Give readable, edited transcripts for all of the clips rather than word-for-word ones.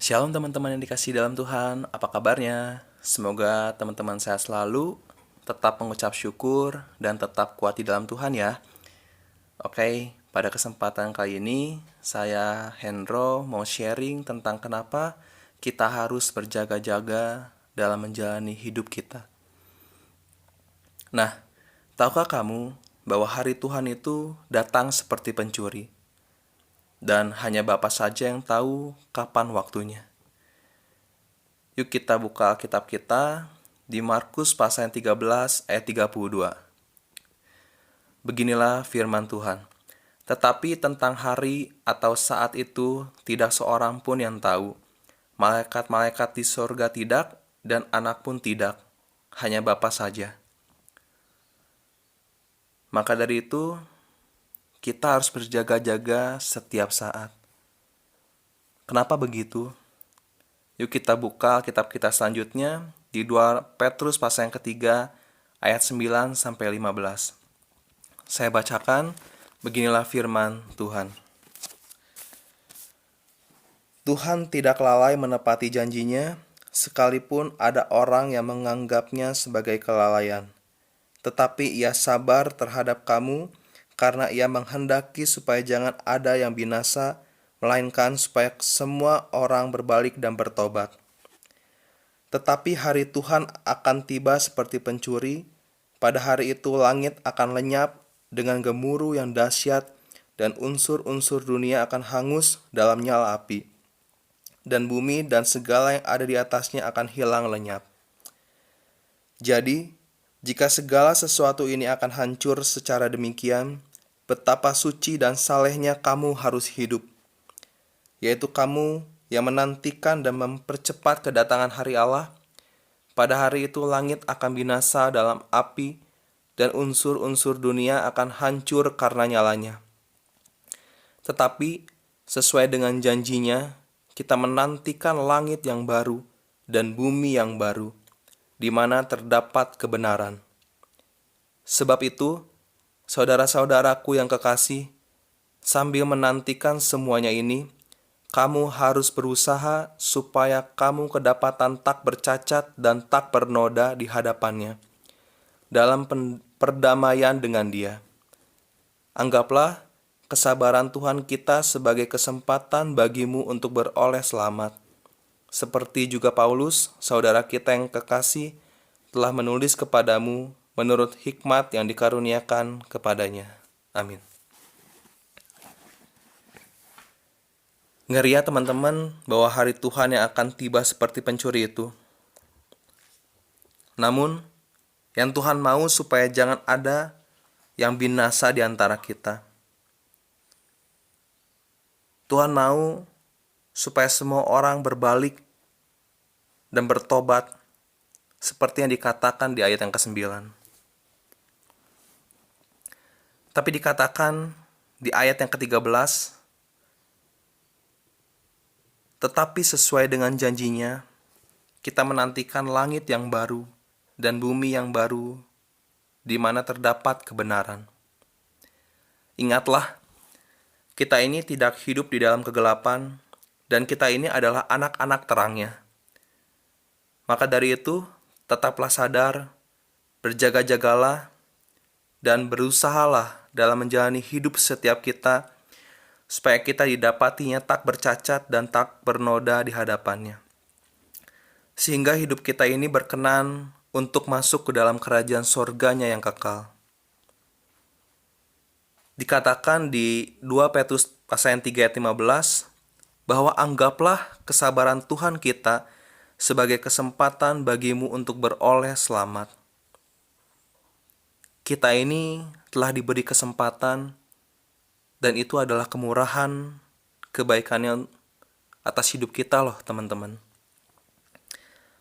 Shalom teman-teman yang dikasihi dalam Tuhan, apa kabarnya? Semoga teman-teman sehat selalu, tetap mengucap syukur, dan tetap kuat di dalam Tuhan ya. Oke, pada kesempatan kali ini, saya Hendro mau sharing tentang kenapa kita harus berjaga-jaga dalam menjalani hidup kita. Nah, tahukah kamu bahwa hari Tuhan itu datang seperti pencuri? Dan hanya Bapa saja yang tahu kapan waktunya. Yuk kita buka Alkitab kita di Markus pasal yang 13 ayat 32. Beginilah firman Tuhan. Tetapi tentang hari atau saat itu tidak seorang pun yang tahu. Malaikat-malaikat di sorga tidak dan anak pun tidak. Hanya Bapa saja. Maka dari itu kita harus berjaga-jaga setiap saat. Kenapa begitu? Yuk kita buka kitab kita selanjutnya di 2 Petrus pasal yang ketiga ayat 9 sampai 15. Saya bacakan, beginilah firman Tuhan. Tuhan tidak lalai menepati janjinya, sekalipun ada orang yang menganggapnya sebagai kelalaian. Tetapi ia sabar terhadap kamu, karena ia menghendaki supaya jangan ada yang binasa, melainkan supaya semua orang berbalik dan bertobat. Tetapi hari Tuhan akan tiba seperti pencuri. Pada hari itu langit akan lenyap dengan gemuruh yang dahsyat, dan unsur-unsur dunia akan hangus dalam nyala api. Dan bumi dan segala yang ada di atasnya akan hilang lenyap. Jadi, jika segala sesuatu ini akan hancur secara demikian, betapa suci dan salehnya kamu harus hidup, yaitu kamu yang menantikan dan mempercepat kedatangan hari Allah. Pada hari itu langit akan binasa dalam api, dan unsur-unsur dunia akan hancur karena nyalanya. Tetapi sesuai dengan janjinya, kita menantikan langit yang baru dan bumi yang baru, di mana terdapat kebenaran. Sebab itu, saudara-saudaraku yang kekasih, sambil menantikan semuanya ini, kamu harus berusaha supaya kamu kedapatan tak bercacat dan tak bernoda di hadapannya, dalam perdamaian dengan Dia. Anggaplah kesabaran Tuhan kita sebagai kesempatan bagimu untuk beroleh selamat. Seperti juga Paulus, saudara kita yang kekasih, telah menulis kepadamu menurut hikmat yang dikaruniakan kepadanya. Amin. Ngeri ya teman-teman bahwa hari Tuhan yang akan tiba seperti pencuri itu. Namun, yang Tuhan mau supaya jangan ada yang binasa di antara kita. Tuhan mau supaya semua orang berbalik dan bertobat seperti yang dikatakan di ayat yang ke-9. Tapi dikatakan di ayat yang ke-13, tetapi sesuai dengan janjinya, kita menantikan langit yang baru dan bumi yang baru, di mana terdapat kebenaran. Ingatlah, kita ini tidak hidup di dalam kegelapan, dan kita ini adalah anak-anak terangnya. Maka dari itu, tetaplah sadar, berjaga-jagalah, dan berusahalah dalam menjalani hidup setiap kita, supaya kita didapatinya tak bercacat dan tak bernoda di hadapannya. Sehingga hidup kita ini berkenan untuk masuk ke dalam kerajaan sorganya yang kekal. Dikatakan di 2 Petrus pasal yang 3 ayat 15, bahwa anggaplah kesabaran Tuhan kita sebagai kesempatan bagimu untuk beroleh selamat. Kita ini telah diberi kesempatan, dan itu adalah kemurahan, kebaikannya atas hidup kita loh teman-teman.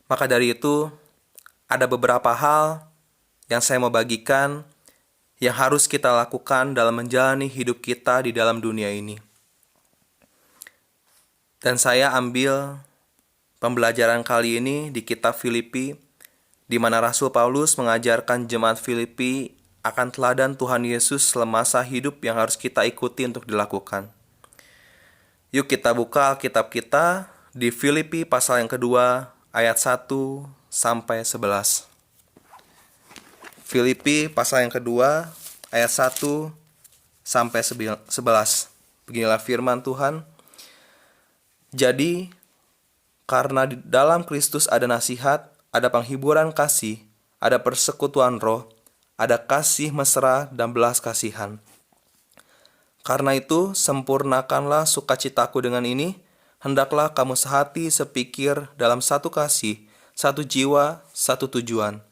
Maka dari itu, ada beberapa hal yang saya mau bagikan yang harus kita lakukan dalam menjalani hidup kita di dalam dunia ini. Dan saya ambil pembelajaran kali ini di kitab Filipi, di mana Rasul Paulus mengajarkan jemaat Filipi akan teladan Tuhan Yesus semasa hidup yang harus kita ikuti untuk dilakukan. Yuk kita buka Alkitab kita di Filipi pasal yang kedua ayat 1 sampai 11. Filipi pasal yang kedua ayat 1 sampai 11. Beginilah firman Tuhan. Jadi, karena di dalam Kristus ada nasihat, ada penghiburan kasih, ada persekutuan roh, ada kasih mesra dan belas kasihan. Karena itu, sempurnakanlah sukacitaku dengan ini, hendaklah kamu sehati sepikir dalam satu kasih, satu jiwa, satu tujuan,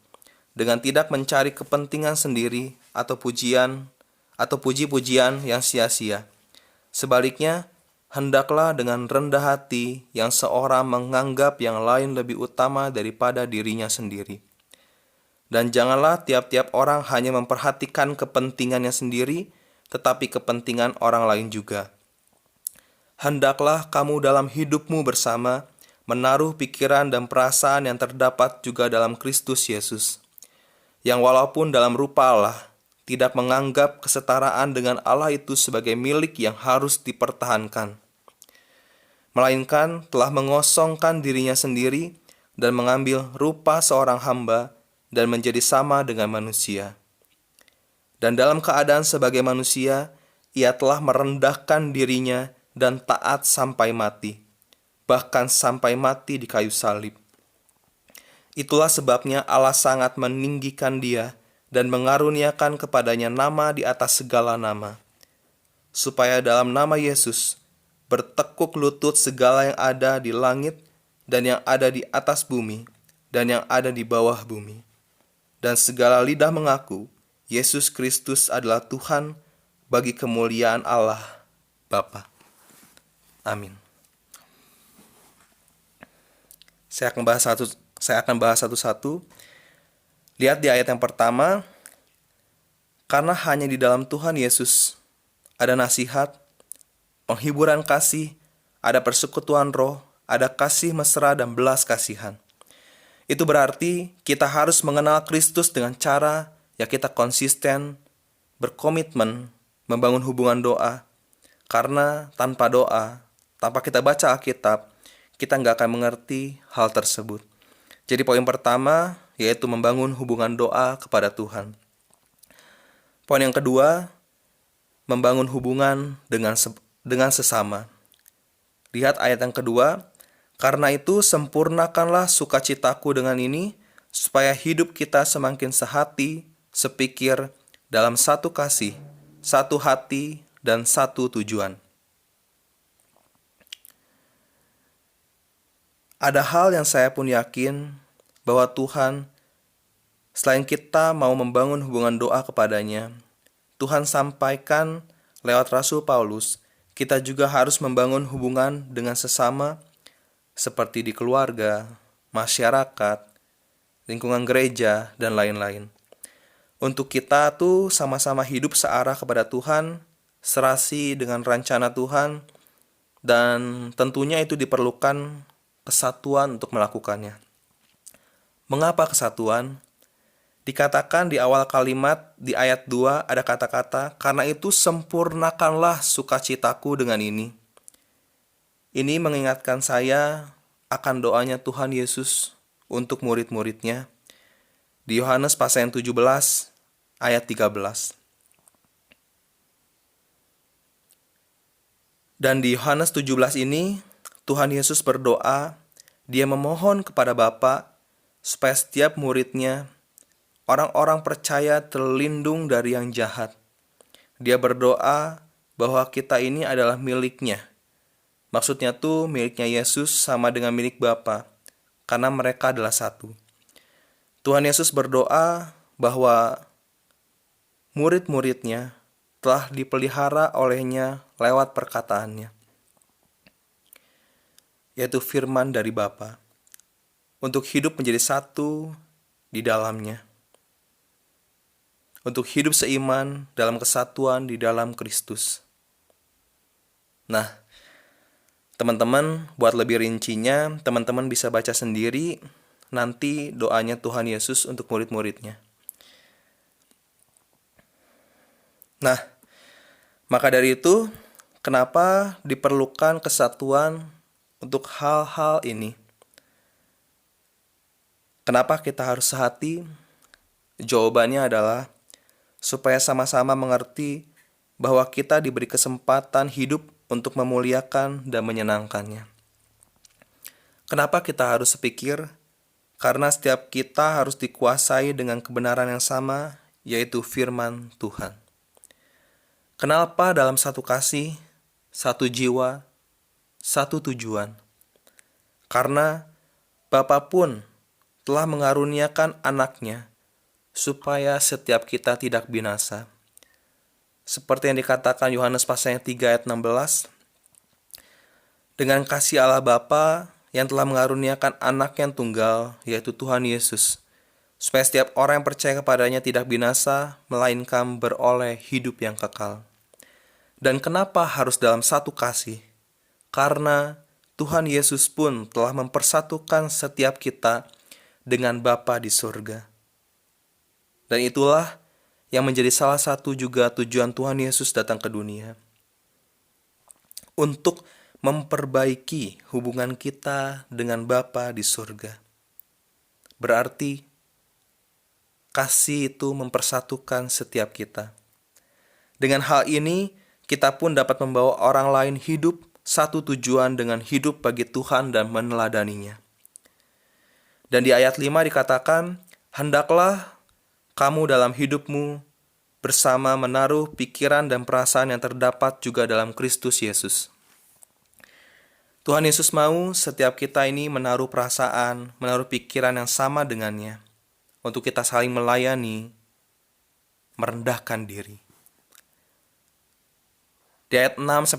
dengan tidak mencari kepentingan sendiri atau puji-pujian yang sia-sia. Sebaliknya, hendaklah dengan rendah hati yang seorang menganggap yang lain lebih utama daripada dirinya sendiri. Dan janganlah tiap-tiap orang hanya memperhatikan kepentingannya sendiri, tetapi kepentingan orang lain juga. Hendaklah kamu dalam hidupmu bersama menaruh pikiran dan perasaan yang terdapat juga dalam Kristus Yesus, yang walaupun dalam rupa Allah, tidak menganggap kesetaraan dengan Allah itu sebagai milik yang harus dipertahankan, melainkan telah mengosongkan dirinya sendiri dan mengambil rupa seorang hamba dan menjadi sama dengan manusia. Dan dalam keadaan sebagai manusia, ia telah merendahkan dirinya dan taat sampai mati, bahkan sampai mati di kayu salib. Itulah sebabnya Allah sangat meninggikan dia dan mengaruniakan kepadanya nama di atas segala nama, supaya dalam nama Yesus bertekuk lutut segala yang ada di langit dan yang ada di atas bumi dan yang ada di bawah bumi, dan segala lidah mengaku Yesus Kristus adalah Tuhan bagi kemuliaan Allah Bapa. Amin. Saya akan bahas satu-satu. Lihat di ayat yang pertama, karena hanya di dalam Tuhan Yesus ada nasihat, penghiburan kasih, ada persekutuan roh, ada kasih mesra dan belas kasihan. Itu berarti kita harus mengenal Kristus dengan cara ya kita konsisten, berkomitmen, membangun hubungan doa. Karena tanpa doa, tanpa kita baca Alkitab, kita nggak akan mengerti hal tersebut. Jadi poin pertama yaitu membangun hubungan doa kepada Tuhan. Poin yang kedua, membangun hubungan dengan sesama. Lihat ayat yang kedua, karena itu sempurnakanlah sukacitaku dengan ini, supaya hidup kita semakin sehati, sepikir, dalam satu kasih, satu hati, dan satu tujuan. Ada hal yang saya pun yakin bahwa Tuhan, selain kita mau membangun hubungan doa kepadanya, Tuhan sampaikan lewat Rasul Paulus, kita juga harus membangun hubungan dengan sesama seperti di keluarga, masyarakat, lingkungan gereja, dan lain-lain. Untuk kita tuh sama-sama hidup searah kepada Tuhan, serasi dengan rencana Tuhan, dan tentunya itu diperlukan kesatuan untuk melakukannya. Mengapa kesatuan? Dikatakan di awal kalimat di ayat 2 ada kata-kata, karena itu sempurnakanlah sukacitaku dengan ini. Ini mengingatkan saya akan doanya Tuhan Yesus untuk murid-muridnya di Yohanes pasal yang 17 ayat 13. Dan di Yohanes 17 ini Tuhan Yesus berdoa, dia memohon kepada Bapa supaya setiap muridnya, orang-orang percaya terlindung dari yang jahat. Dia berdoa bahwa kita ini adalah miliknya. Maksudnya tuh miliknya Yesus sama dengan milik Bapa, karena mereka adalah satu. Tuhan Yesus berdoa bahwa murid-muridnya telah dipelihara olehnya lewat perkataannya, yaitu firman dari Bapa, untuk hidup menjadi satu di dalamnya, untuk hidup seiman dalam kesatuan di dalam Kristus. Nah, teman-teman, buat lebih rincinya, teman-teman bisa baca sendiri nanti doanya Tuhan Yesus untuk murid-muridnya. Nah, maka dari itu, kenapa diperlukan kesatuan untuk hal-hal ini. Kenapa kita harus sehati? Jawabannya adalah supaya sama-sama mengerti bahwa kita diberi kesempatan hidup untuk memuliakan dan menyenangkannya. Kenapa kita harus sepikir? Karena setiap kita harus dikuasai dengan kebenaran yang sama, yaitu firman Tuhan. Kenapa dalam satu kasih, satu jiwa, satu tujuan? Karena Bapa pun telah mengaruniakan anaknya supaya setiap kita tidak binasa. Seperti yang dikatakan Yohanes pasal yang 3 ayat 16, dengan kasih Allah Bapa yang telah mengaruniakan anak yang tunggal, yaitu Tuhan Yesus, supaya setiap orang yang percaya kepadanya tidak binasa, melainkan beroleh hidup yang kekal. Dan kenapa harus dalam satu kasih? Karena Tuhan Yesus pun telah mempersatukan setiap kita dengan Bapa di surga. Dan itulah yang menjadi salah satu juga tujuan Tuhan Yesus datang ke dunia. Untuk memperbaiki hubungan kita dengan Bapa di surga. Berarti kasih itu mempersatukan setiap kita. Dengan hal ini, kita pun dapat membawa orang lain hidup satu tujuan dengan hidup bagi Tuhan dan meneladaninya. Dan di ayat 5 dikatakan, hendaklah kamu dalam hidupmu bersama menaruh pikiran dan perasaan yang terdapat juga dalam Kristus Yesus. Tuhan Yesus mau setiap kita ini menaruh perasaan, menaruh pikiran yang sama dengannya, untuk kita saling melayani, merendahkan diri. Di ayat 6-8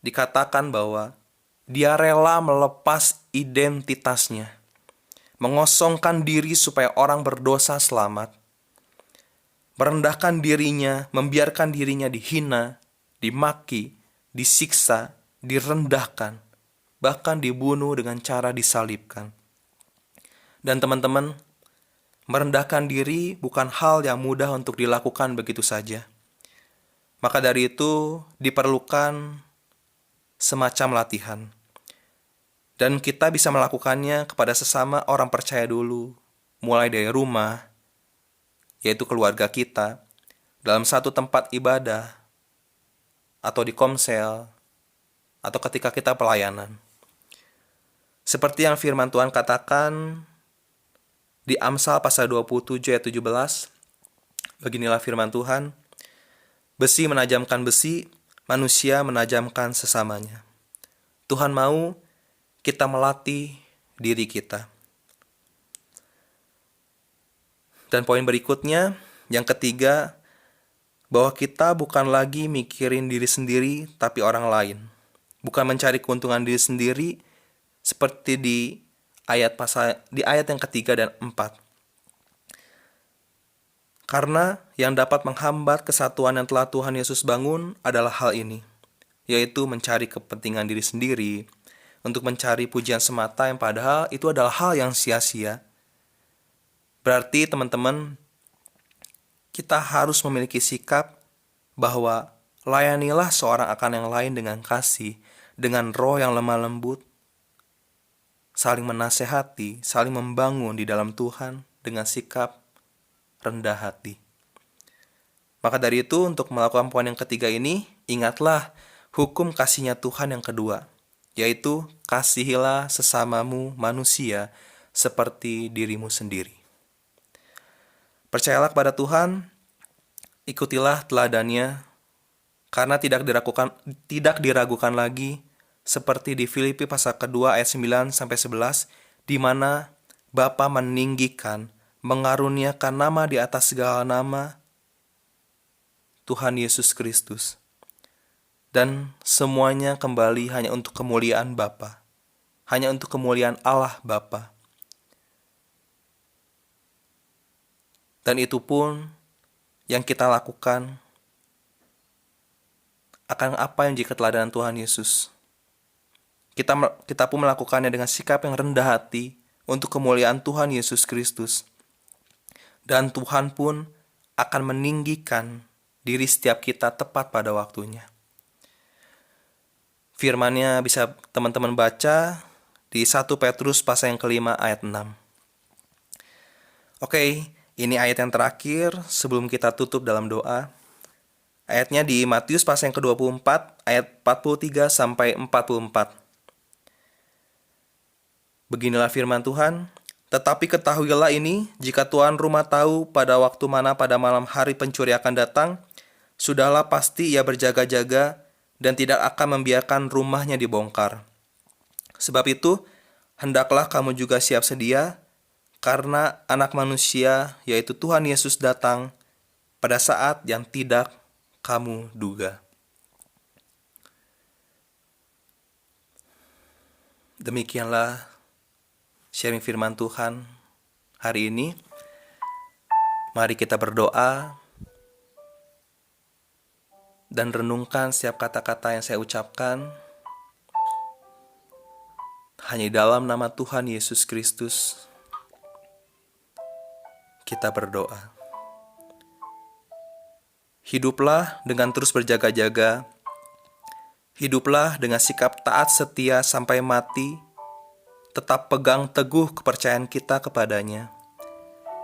dikatakan bahwa dia rela melepas identitasnya, mengosongkan diri supaya orang berdosa selamat, merendahkan dirinya, membiarkan dirinya dihina, dimaki, disiksa, direndahkan, bahkan dibunuh dengan cara disalibkan. Dan teman-teman, merendahkan diri bukan hal yang mudah untuk dilakukan begitu saja. Maka dari itu diperlukan semacam latihan. Dan kita bisa melakukannya kepada sesama orang percaya dulu, mulai dari rumah, yaitu keluarga kita, dalam satu tempat ibadah, atau di komsel, atau ketika kita pelayanan. Seperti yang firman Tuhan katakan di Amsal pasal 27 ayat 17, beginilah firman Tuhan, besi menajamkan besi, manusia menajamkan sesamanya. Tuhan mau kita melatih diri kita. Dan poin berikutnya, yang ketiga, bahwa kita bukan lagi mikirin diri sendiri, tapi orang lain. Bukan mencari keuntungan diri sendiri, seperti di ayat yang ketiga dan 4. Karena yang dapat menghambat kesatuan yang telah Tuhan Yesus bangun adalah hal ini, yaitu mencari kepentingan diri sendiri, untuk mencari pujian semata yang padahal itu adalah hal yang sia-sia. Berarti teman-teman, kita harus memiliki sikap bahwa layanilah seorang akan yang lain dengan kasih, dengan roh yang lemah lembut, saling menasehati, saling membangun di dalam Tuhan dengan sikap rendah hati. Maka dari itu, untuk melakukan poin yang ketiga ini, ingatlah hukum kasihnya Tuhan yang kedua, yaitu kasihilah sesamamu manusia seperti dirimu sendiri. Percayalah kepada Tuhan, ikutilah teladannya, karena tidak diragukan lagi, seperti di Filipi pasal kedua ayat 9-11, di mana Bapa meninggikan, mengaruniakan nama di atas segala nama, Tuhan Yesus Kristus. Dan semuanya kembali hanya untuk kemuliaan Bapa, hanya untuk kemuliaan Allah Bapa. Dan itu pun yang kita lakukan akan apa yang jika teladanan Tuhan Yesus. Kita pun melakukannya dengan sikap yang rendah hati untuk kemuliaan Tuhan Yesus Kristus. Dan Tuhan pun akan meninggikan diri setiap kita tepat pada waktunya. Firman-Nya bisa teman-teman baca di 1 Petrus pasal yang kelima ayat 6. Oke, ini ayat yang terakhir sebelum kita tutup dalam doa. Ayatnya di Matius pasal yang ke-24 ayat 43 sampai 44. Beginilah firman Tuhan, tetapi ketahuilah ini, jika tuan rumah tahu pada waktu mana pada malam hari pencuri akan datang, sudahlah pasti ia berjaga-jaga dan tidak akan membiarkan rumahnya dibongkar. Sebab itu, hendaklah kamu juga siap sedia, karena Anak Manusia, yaitu Tuhan Yesus datang pada saat yang tidak kamu duga. Demikianlah sharing firman Tuhan hari ini. Mari kita berdoa dan renungkan setiap kata-kata yang saya ucapkan hanya di dalam nama Tuhan Yesus Kristus. Kita berdoa. Hiduplah dengan terus berjaga-jaga. Hiduplah dengan sikap taat setia sampai mati. Tetap pegang teguh kepercayaan kita kepadanya.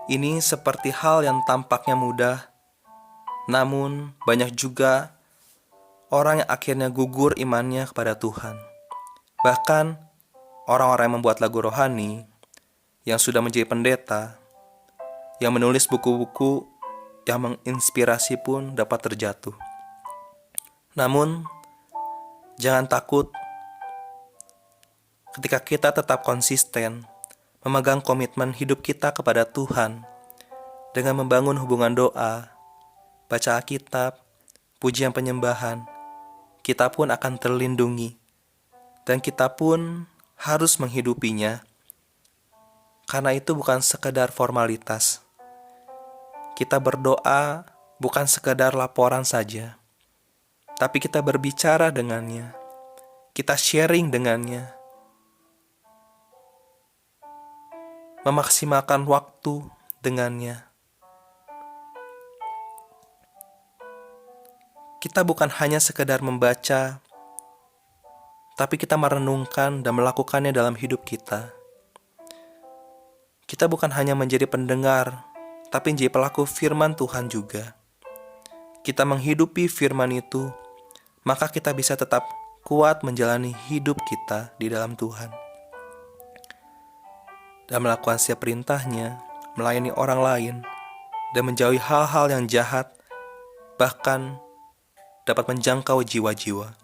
Ini seperti hal yang tampaknya mudah, namun banyak juga orang yang akhirnya gugur imannya kepada Tuhan. Bahkan orang-orang yang membuat lagu rohani, yang sudah menjadi pendeta, yang menulis buku-buku yang menginspirasi pun dapat terjatuh. Namun, jangan takut ketika kita tetap konsisten memegang komitmen hidup kita kepada Tuhan dengan membangun hubungan doa, baca Alkitab, pujian penyembahan, kita pun akan terlindungi dan kita pun harus menghidupinya. Karena itu bukan sekedar formalitas. Kita berdoa bukan sekedar laporan saja, tapi kita berbicara dengannya, kita sharing dengannya, memaksimalkan waktu dengannya. Kita bukan hanya sekedar membaca, tapi kita merenungkan dan melakukannya dalam hidup kita. Kita bukan hanya menjadi pendengar, tapi menjadi pelaku firman Tuhan juga. Kita menghidupi firman itu, maka kita bisa tetap kuat menjalani hidup kita di dalam Tuhan. Dan melakukan setiap perintahnya, melayani orang lain, dan menjauhi hal-hal yang jahat, bahkan dapat menjangkau jiwa-jiwa.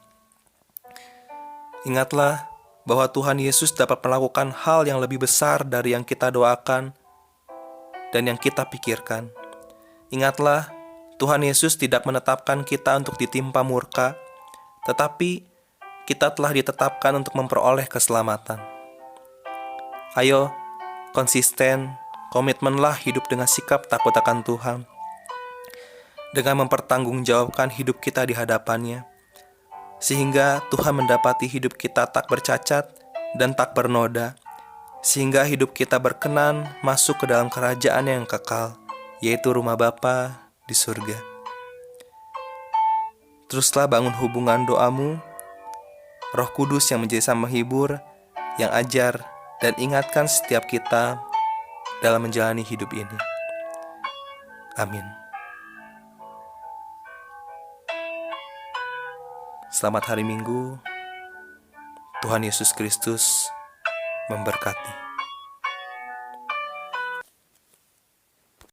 Ingatlah bahwa Tuhan Yesus dapat melakukan hal yang lebih besar dari yang kita doakan dan yang kita pikirkan. Ingatlah, Tuhan Yesus tidak menetapkan kita untuk ditimpa murka, tetapi kita telah ditetapkan untuk memperoleh keselamatan. Ayo, konsisten, komitmenlah hidup dengan sikap takut akan Tuhan, dengan mempertanggungjawabkan hidup kita di hadapannya, sehingga Tuhan mendapati hidup kita tak bercacat dan tak bernoda, sehingga hidup kita berkenan masuk ke dalam kerajaan yang kekal, yaitu rumah Bapa di surga. Teruslah bangun hubungan doamu, Roh Kudus yang menjadi sang penghibur, yang ajar dan ingatkan setiap kita dalam menjalani hidup ini. Amin. Selamat hari Minggu. Tuhan Yesus Kristus memberkati.